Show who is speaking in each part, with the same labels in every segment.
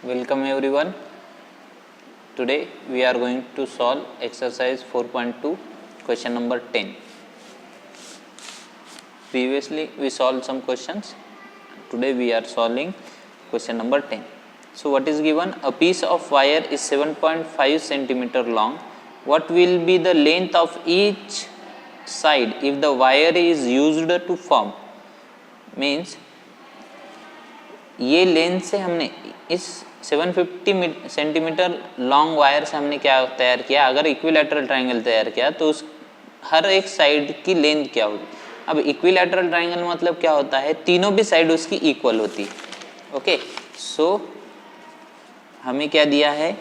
Speaker 1: Welcome everyone. Today we are going to solve exercise 4.2 question number 10. Previously we solved some questions. Today we are solving question number 10. So what is given? A piece of wire is 7.5 centimeter long. What will be the length of each side if the wire is used to form? Means ये length से हमने इस 750 centimetre long wire से हमने क्या तैयार किया, अगर इक्विलैटरल ट्रायंगल तैयार किया तो उस हर एक साइड की लेंथ क्या होगी. अब इक्विलैटरल ट्रायंगल मतलब क्या होता है, तीनों भी साइड उसकी इक्वल होती है. ओके, सो हमें क्या दिया है,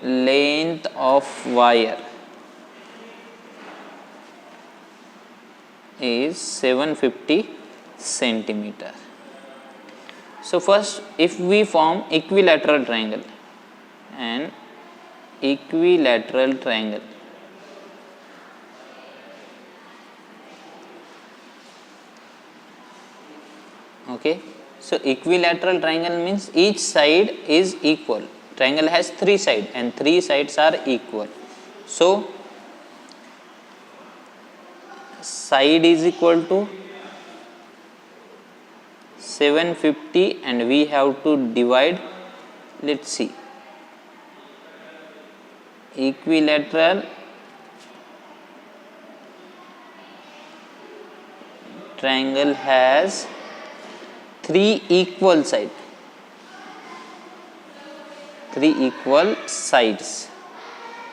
Speaker 1: length of wire is 750 centimeter. So first, if we form equilateral triangle, and equilateral triangle, okay, so equilateral triangle means each side is equal. Triangle has three sides and three sides are equal. So side is equal to 750 and we have to divide. Let's see, equilateral triangle has three equal sides,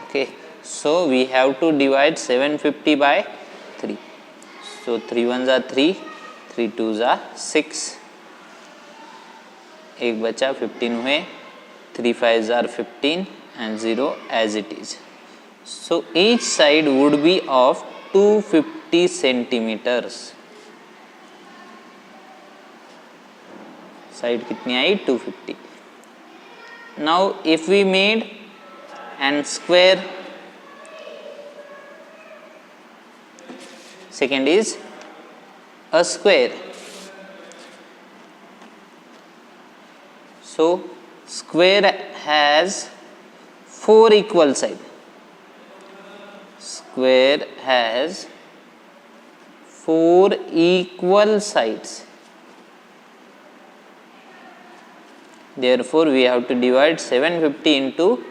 Speaker 1: okay, so we have to divide 750 by 3. So 3 ones are 3, 3 twos are 6, एक बचा 15 हुए, 3 5s are 15 and 0 as it is. So each side would be of 250 centimeters. Side कितनी आई, 250. Now if we made and square, second is a square. So square has 4 equal sides. Square has 4 equal sides. Therefore we have to divide 750 into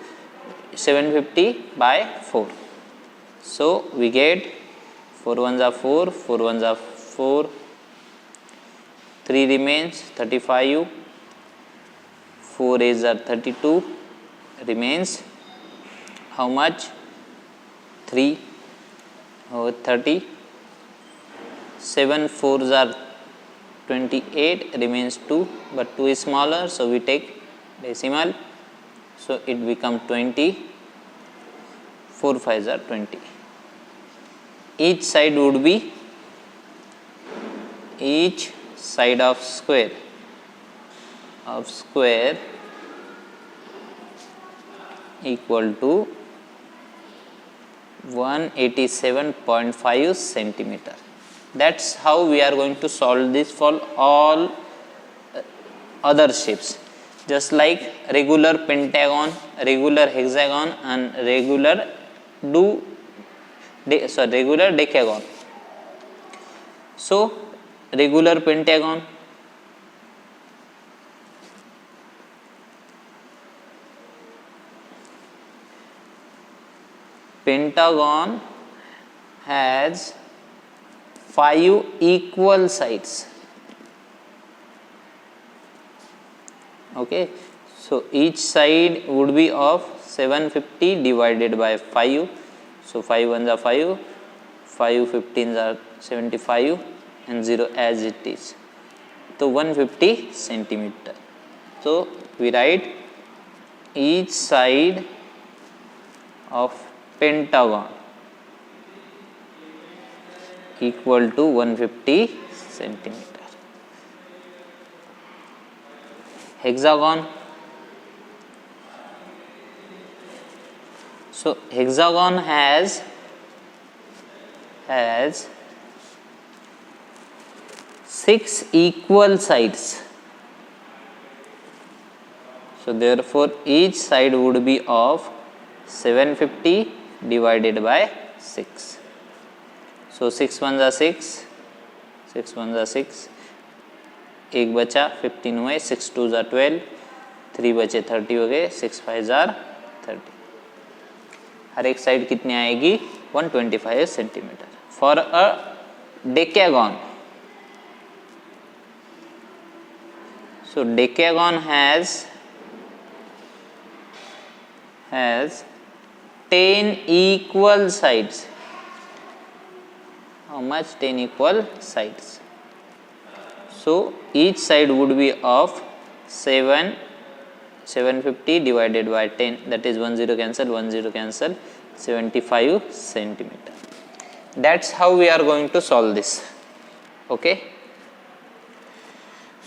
Speaker 1: 750 by 4. So we get 4 ones are 4, 4 ones are 4, 3 remains 35, 4 8s are 32, remains how much, 3 or 30, 7 4s are 28, remains 2, but 2 is smaller, so we take decimal, so it become 20, 4 5s are 20. Each side would be, each side of square equal to 187.5 centimeter. That's how we are going to solve this for all other shapes, just like regular pentagon, regular hexagon and regular decagon. So regular pentagon, has 5 equal sides. Okay, so each side would be of 750 divided by 5. So 5 ones are 5, 5 15s are 75 and 0 as it is. So 150 centimeter. So we write each side of pentagon equal to 150 centimeter. Hexagon. So hexagon has 6 equal sides. So therefore each side would be of 750 divided by 6. So 6 ones are 6, 6 ones are 6, एक बचा 15 हुए, 6 2s are 12, 3 बचे 30 हो गए, 6 5s are 30. हर एक side कितनी आएगी 125 centimetre. For a decagon, so decagon has 10 equal sides. How much? 10 equal sides. So each side would be of 750 divided by 10, that is 1 0 cancel, 1 0 cancel, 75 centimeter. That's how we are going to solve this. Okay.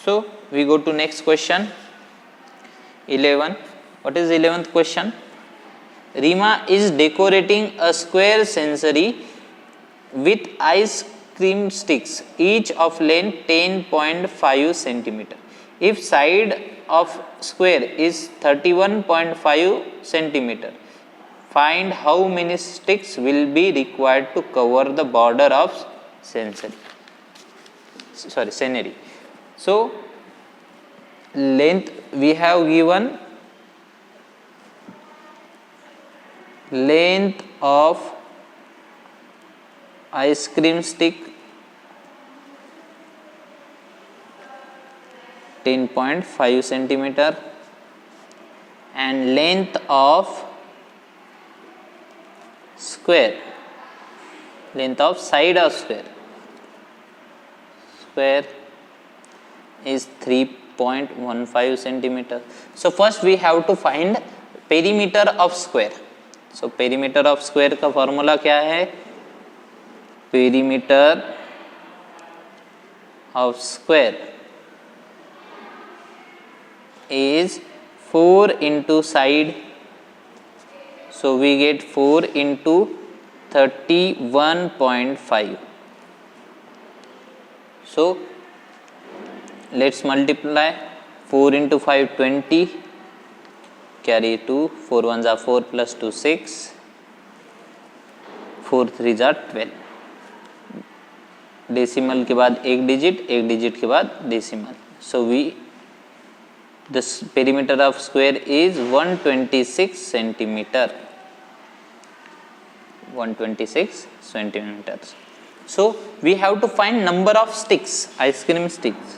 Speaker 1: So we go to next question, 11. What is the 11th question? Rima is decorating a square sensory with ice cream sticks, each of length 10.5 centimeter. If side of square is 31.5 centimeter, find how many sticks will be required to cover the border of scenery. So length we have given, length of ice cream stick 10.5 centimeter and length of square, length of side of square is 3.15 centimeter. So first we have to find perimeter of square. So perimeter of square का formula क्या है? Perimeter of square is 4 into side. So we get 4 into 31.5. So let's multiply. 4 into 5 20, carry 2, 4 1s are 4 plus 2 6, 4 3s are 12. Decimal के बाद एक digit के बाद decimal. So we the perimeter of square is 126 centimeter. 126 centimeters. So we have to find number of sticks, ice cream sticks.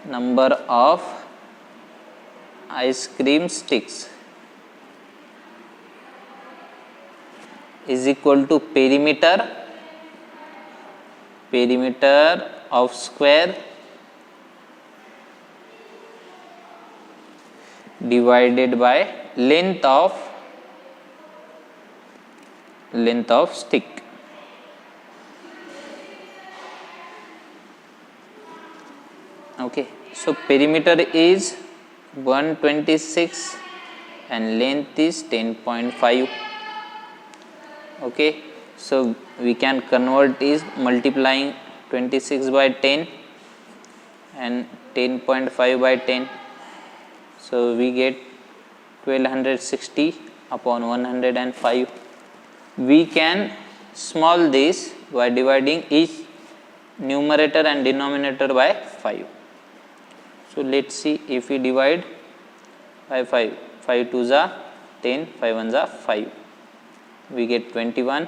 Speaker 1: Number of ice cream sticks is equal to perimeter of square divided by length of stick. Okay, so perimeter is 126 and length is 10.5. Okay, so we can convert is multiplying 26 by 10 and 10.5 by 10. So we get 1260 upon 105. We can small this by dividing each numerator and denominator by 5. So let's see, if we divide by 5, 5 2s are 10, 5 1s are 5, we get 21,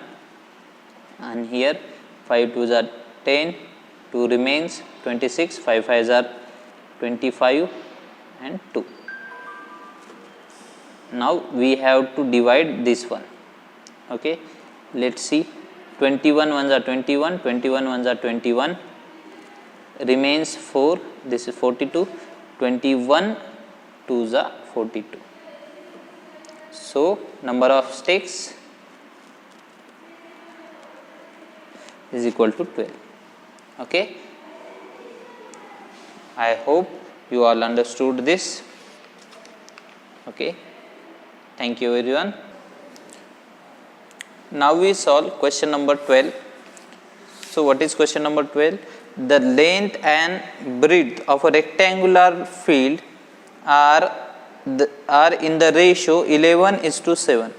Speaker 1: and here 5 2s are 10, 2 remains 26, 5 5s are 25 and 2. Now we have to divide this one. Okay, let's see, 21 1s are 21, 21 1s are 21, remains 4, this is 42, 21 2s are 42. So number of sticks is equal to 12. Okay, I hope you all understood this. Okay, thank you everyone. Now we solve question number 12. So what is question number 12? The length and breadth of a rectangular field are are in the ratio 11:7.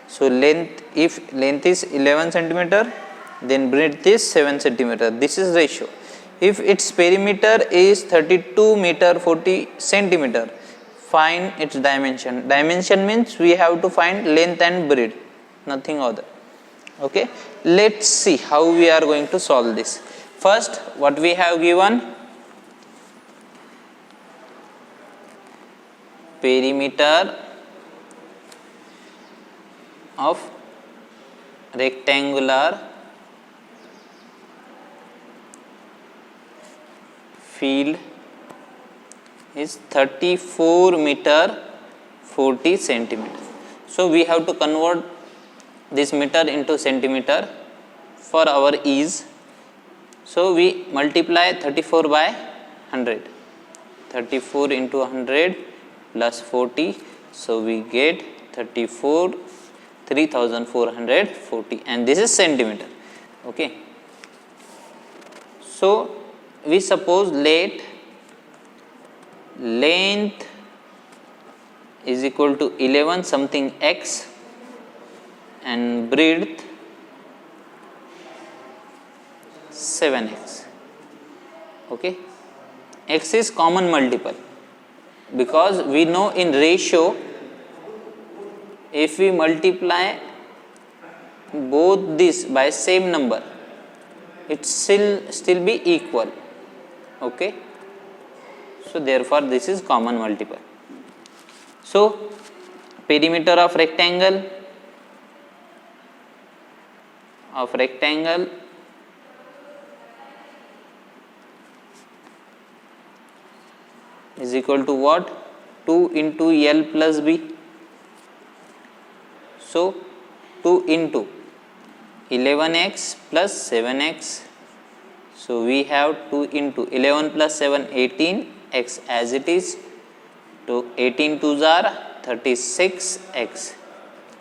Speaker 1: So length, if length is 11 centimeter, then breadth is 7 centimeter. This is ratio. If its perimeter is 32 meter 40 centimeter, find its dimension. Dimension means we have to find length and breadth, nothing other. Okay, let's see how we are going to solve this. First, what we have given, perimeter of rectangular field is 34 meter 40 centimeter. So we have to convert this meter into centimeter for our ease. So we multiply 34 by 100. 34 into 100 plus 40. So we get 3440, and this is centimeter. Okay. So we suppose length is equal to 11 something x and breadth 7x. Okay, x is common multiple, because we know in ratio, if we multiply both this by same number, it still be equal. Okay, so therefore this is common multiple. So perimeter of rectangle is equal to what? 2 into L plus B. So 2 into 11x plus 7x. So we have 2 into 11 plus 7, 18x as it is. So 18 2s are 36x.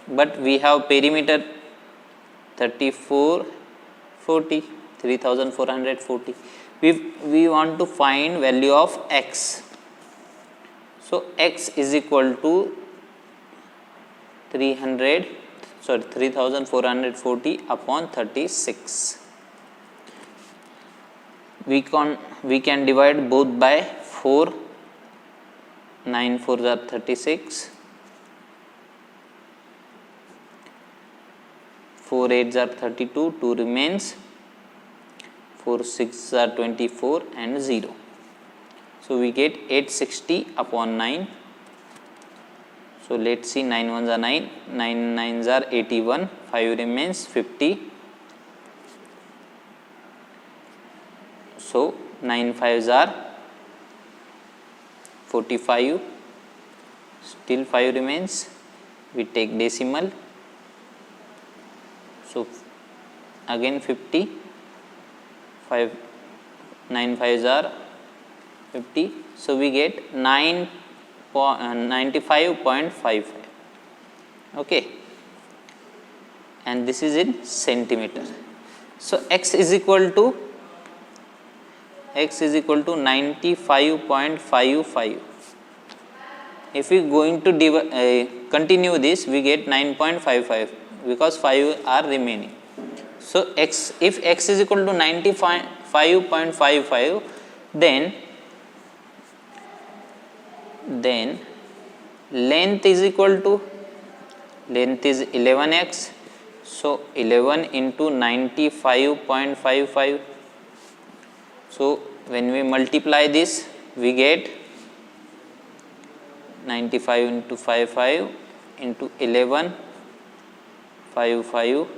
Speaker 1: But we have perimeter 3440. We want to find value of x. So x is equal to 3440 upon 36. We can divide both by 4. 9 4s are 36. 4 8s are 32. 2 remains. 4 6s are 24 and 0. So we get 860 upon 9. So let's see, 9 1s are 9, 9 9s are 81, 5 remains 50. So 9 5s are 45, still 5 remains. We take decimal. So again 50, 9 5s are 50. So we get 95.55. Okay, and this is in centimeter. So x is equal to 95.55. If we going to continue this, we get 9.55 because 5 are remaining. So if x is equal to 95.55, then length is equal to, length is 11x. So 11 into 95.55. So when we multiply this, we get 95 into 55 into 11, 5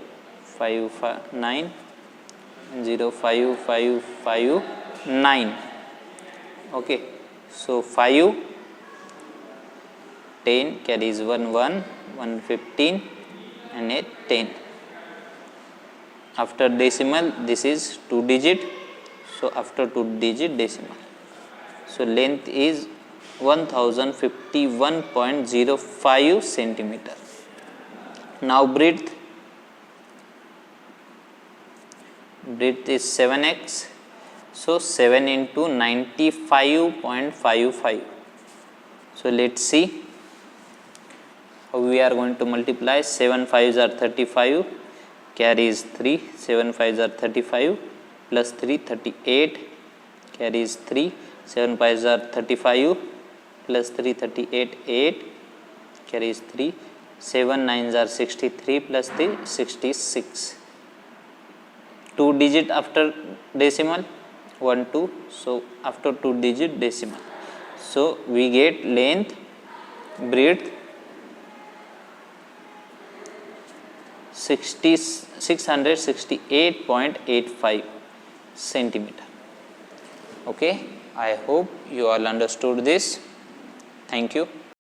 Speaker 1: 9 0 5 5 5 9. Okay, so 5 10 carries 1 1 1 15 and 8 10. After decimal, this is 2 digit. So after 2 digit decimal. So length is 1051.05 centimeter. Now breadth is 7x. So 7 into 95.55. So let's see how we are going to multiply. 7 5s are 35, carries 3, 7 5s are 35 plus 3 38, carries 3, 7 5s are 35 plus 3 38 8, carries 3, 7 9s are 63 plus 3 66. 2 digit after decimal 1 2, so after 2 digit decimal, so we get length, breadth 668.85 centimeter. Okay, I hope you all understood this. Thank you.